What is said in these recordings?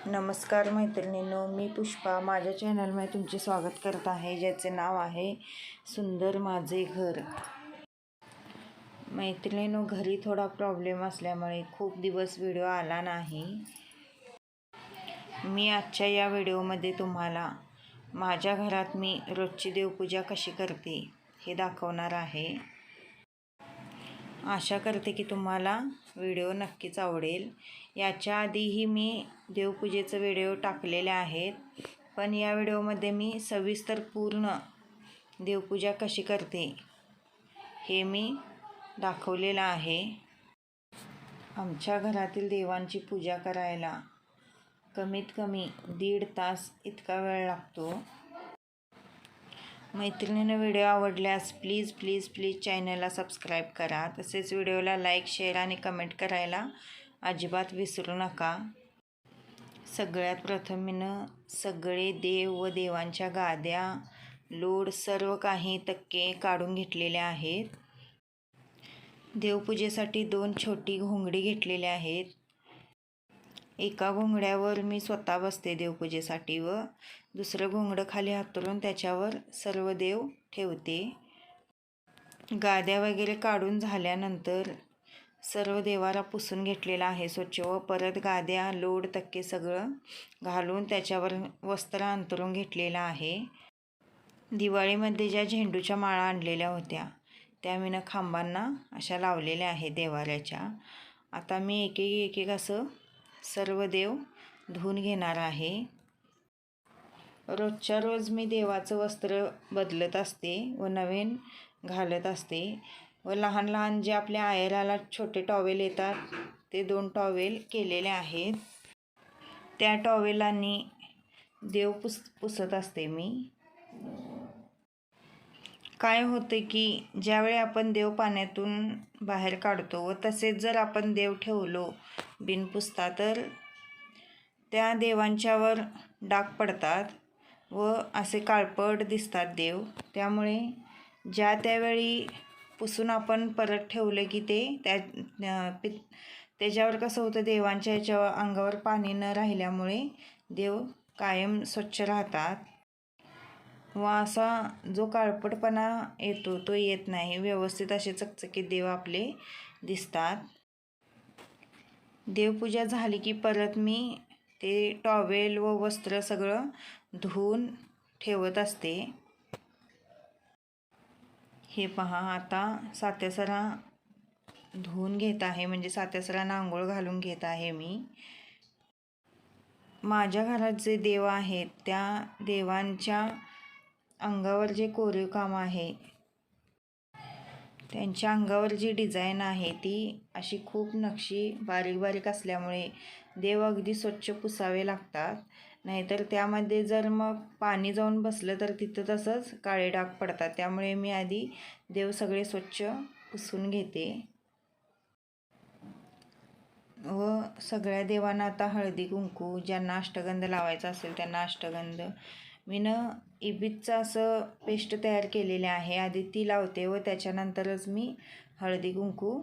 नमस्कार मैत्रिणींनो, मी पुष्पा माझ्या चॅनलमध्ये तुमचे स्वागत करत आहे, ज्याचे नाव आहे सुंदर माझे घर. मैत्रिणींनो, घरी थोडा प्रॉब्लेम असल्यामुळे खूप दिवस व्हिडिओ आला नाही. मी आजच्या या व्हिडिओमध्ये तुम्हाला माझ्या घरात मी रोजची देवपूजा कशी करते हे दाखवणार आहे. आशा करते की तुम्हाला व्हिडिओ नक्कीच आवडेल. याच्या आधीही मी देवपूजेचं व्हिडिओ टाकलेले आहेत, पण या व्हिडिओमध्ये मी सविस्तर पूर्ण देवपूजा कशी करते हे मी दाखवलेलं आहे. आमच्या घरातील देवांची पूजा करायला कमीत कमी 1.5 तास इतका वेळ लागतो. मैत्रिणींनो, व्हिडिओ आवडल्यास प्लीज प्लीज प्लीज चॅनलला सबस्क्राईब करा. तसेच व्हिडिओला लाईक, शेअर आणि कमेंट करायला अजिबात विसरू नका. सगळ्यात प्रथम मी सगळे देव व देवांच्या गाद्या, लोड सर्व काही तक्के काढून घेतलेले आहेत. देवपूजेसाठी 2 छोटी घोंगडी घेतलेल्या आहेत. एका घोंगड्यावर मी स्वतः बसते देवपूजेसाठी व दुसरं घोंगडं खाली हातरून त्याच्यावर सर्व देव ठेवते. गाद्या वगैरे काढून झाल्यानंतर सर्व देवाला पुसून घेतलेला आहे स्वच्छ व परत गाद्या, लोड, तक्के सगळं घालून त्याच्यावर वस्त्र अंथरून घेतलेलं आहे. दिवाळीमध्ये ज्या झेंडूच्या माळा आणलेल्या होत्या त्या मी खांबांना अशा लावलेल्या आहे देवाऱ्याच्या. आता मी एक एक असं सर्व देव धुवून घेणार आहे. रोजच्या रोज मी देवाचं वस्त्र बदलत असते व नवीन घालत असते व लहान लहान जे आपल्या आयराला छोटे टॉवेल येतात ते 2 टॉवेल केलेले आहेत. त्या टॉवेलांनी देव पुसत असते मी. काय होते की ज्यावेळी आपण देव पाण्यातून बाहेर काढतो व तसेच जर आपण देव ठेवलो बिन पुसता तर त्या देवांच्यावर डाग पडतात व असे काळपट दिसतात देव. त्यामुळे ज्या त्यावेळी पुसून आपण परत ठेवलं की त्याच्यावर कसं होतं, देवांच्या ह्याच्या अंगावर पाणी न राहिल्यामुळे देव कायम स्वच्छ राहतात व असा जो काळपटपणा येतो तो येत नाही. व्यवस्थित असे चकचकीत देव आपले दिसतात. देवपूजा झाली की परत मी ते टॉवेल व वस्त्र सगळं धुवून ठेवत असते. हे पहा, आता सात्यासरा धुवून घेत आहे, म्हणजे सात्यासरांना आंघोळ घालून घेत आहे मी. माझ्या घरात जे देव आहेत त्या देवांच्या अंगावर जे कोरीव काम आहे, त्यांच्या अंगावर जी डिझाईन आहे ती अशी खूप नक्षी बारीक बारीक असल्यामुळे देव अगदी स्वच्छ पुसावे लागतात. नाहीतर त्यामध्ये जर मग पाणी जाऊन बसलं तर तिथं तसंच काळे डाग पडतात. त्यामुळे मी आधी देव सगळे स्वच्छ पुसून घेते व सगळ्या देवांना आता हळदी कुंकू, ज्यांना अष्टगंध लावायचा असेल त्यांना अष्टगंध. मी इबीचं असं पेस्ट तयार केलेले आहे, आधी ती लावते व त्याच्यानंतरच मी हळदी कुंकू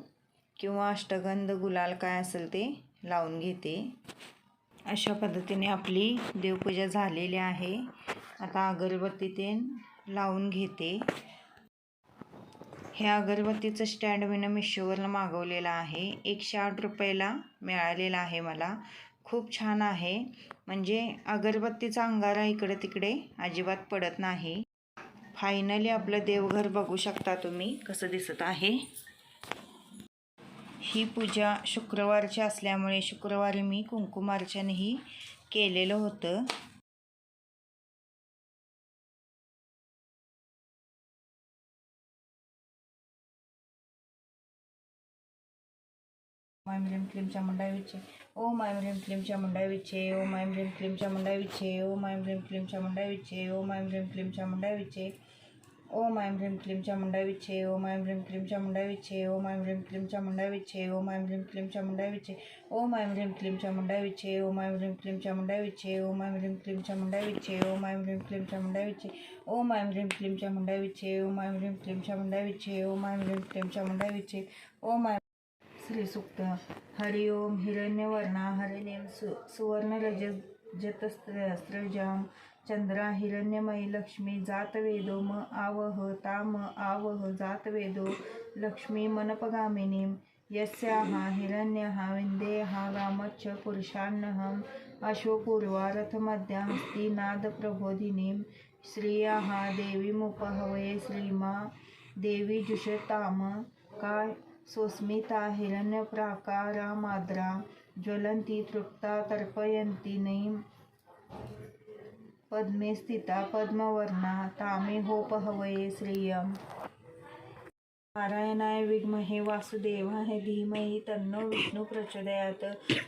किंवा अष्टगंध, गुलाल काय असेल ते लावून घेते. अशा पद्धतीने आपली देवपूजा झालेली आहे. आता अगरबत्ती ते लावून घेते. हे अगरबत्तीचं स्टँड मी मिशोवरनं मागवलेलं आहे. 108 रुपयाला मिळालेला आहे मला. खूप छान आहे, म्हणजे अगरबत्तीचा अंगारा इकडे तिकडे अजिबात पडत नाही. फायनली आपलं देवघर बघू शकता तुम्ही कसं दिसत आहे. ही पूजा शुक्रवारची असल्यामुळे शुक्रवारी मी कुंकुमार्चनही केलेलं होतं. मायम ह्रीम क्लीम चामुंडा विचे, ओम मायम ह्रीम क्लीम चामुंडा विचे, ओम मायम ह्रीम क्लीम चामुंडा विचे, ओम मायम ह्रीम क्लीम चामुंडा विचे, ओम मायम ह्रीम क्लीम चामुंडा विचे, ओम मायम ह्रीम क्लीम चामुंडा विचे, ओम मायम ह्रीम क्लीम चामुंडा विचे, ओम मायम ह्रीम क्लीम चामुंडा विचे, ओम मायम ह्रीम क्लीम चामुंडा विचे, ओम मायम ह्रीम क्लीम चामुंडा विचे, ओम मायम ह्रीम क्लीम चामुंडा विचे, ओम मायम ह्रीम क्लीम चामुंडा विचे, ओम मायम ह्रीम क्लीम चामुंडा विचे, ओम मायम ह्रीम क्लीम चामुंडा विचे, ओम मायम ह्रीम क्लीम चामुंडा विचे, ओम मायम ह्रीम क्लीम चामुंडा विचे, ओम मायम श्रीसूक्त. हरि ओम हिरण्यवर्णा हरिणीं सुवर्णरजतस्रजां चंद्रा हिरण्यमयी लक्ष्मी जातवेदो म आवह ताम आवह जातवेदो लक्ष्मी मनपगामिनीं यस्याः हिरण्यः विन्देयः गामच्छ पुरुषान्नहम् अश्वपूर्वा रथमध्या हस्ती नादप्रबोधिनीं श्रियाः देवीमुपहवये श्रीमा देवी जुषताम का सोस्मिता हिरण्यप्राकारामाद्रा ज्वलन्ती तृप्ता तर्पयन्ती नैं पद्मे स्थिता पद्मवर्णा तामेहोपहवये श्रियम्. नारायणाय विद्महे वासुदेवाय धीमहि तन्नो विष्णु प्रचोदयात्.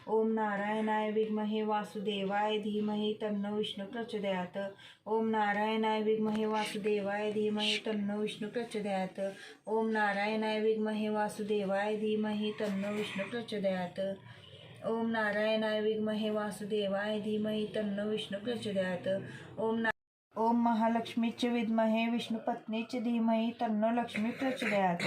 ओम नारायणाय विद्महे वासुदेवाय धीमहि तन्नो विष्णु प्रचोदयात्. ओम नारायणाय विद्महे वासुदेवाय धीमहि तन्नो विष्णु प्रचोदयात्. ओम नारायणाय विद्महे वासुदेवाय धीमहि तन्नो विष्णु प्रचोदयात्. ओम नारायणाय विद्महे वासुदेवाय धीमहि तन्नो विष्णु प्रचोदयात्. ओम महालक्ष्मीच विद्महे विष्णुपत्नीच धीमहि तन्नो लक्ष्मी प्रचोदयात्.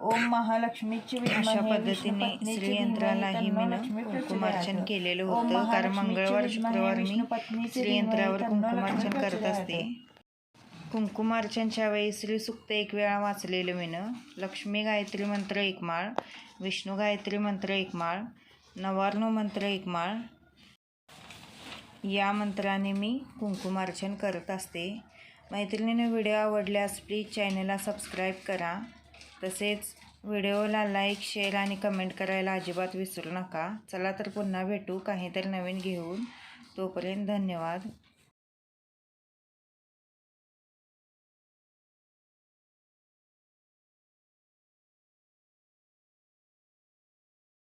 ओम महालक्ष्मीच विद्महे अशा पद्धतीने श्रीयंत्रालाही मी कुंकुमार्चन केलेलं होतं, कारण मंगळवार शुक्रवार मी श्रीयंत्रावर कुंकुमार्चन करत असते. कुंकुमार्चनच्या वेळी श्रीसूक्त 1 वेळा वाचलेलं मी. लक्ष्मी गायत्री मंत्र 1 माळ, विष्णू गायत्री मंत्र 1 माळ, नवार्णव मंत्र 1 माळ या मंत्राने मी कुंकुमार्चन करत असते. मैत्रिणींनो, व्हिडिओ आवडल्यास प्लीज चॅनलला सबस्क्राईब करा. तसेच व्हिडिओला लाईक, शेअर आणि कमेंट करायला अजिबात विसरू नका. चला तर पुन्हा भेटू काहीतरी नवीन घेऊन. तोपर्यंत धन्यवाद.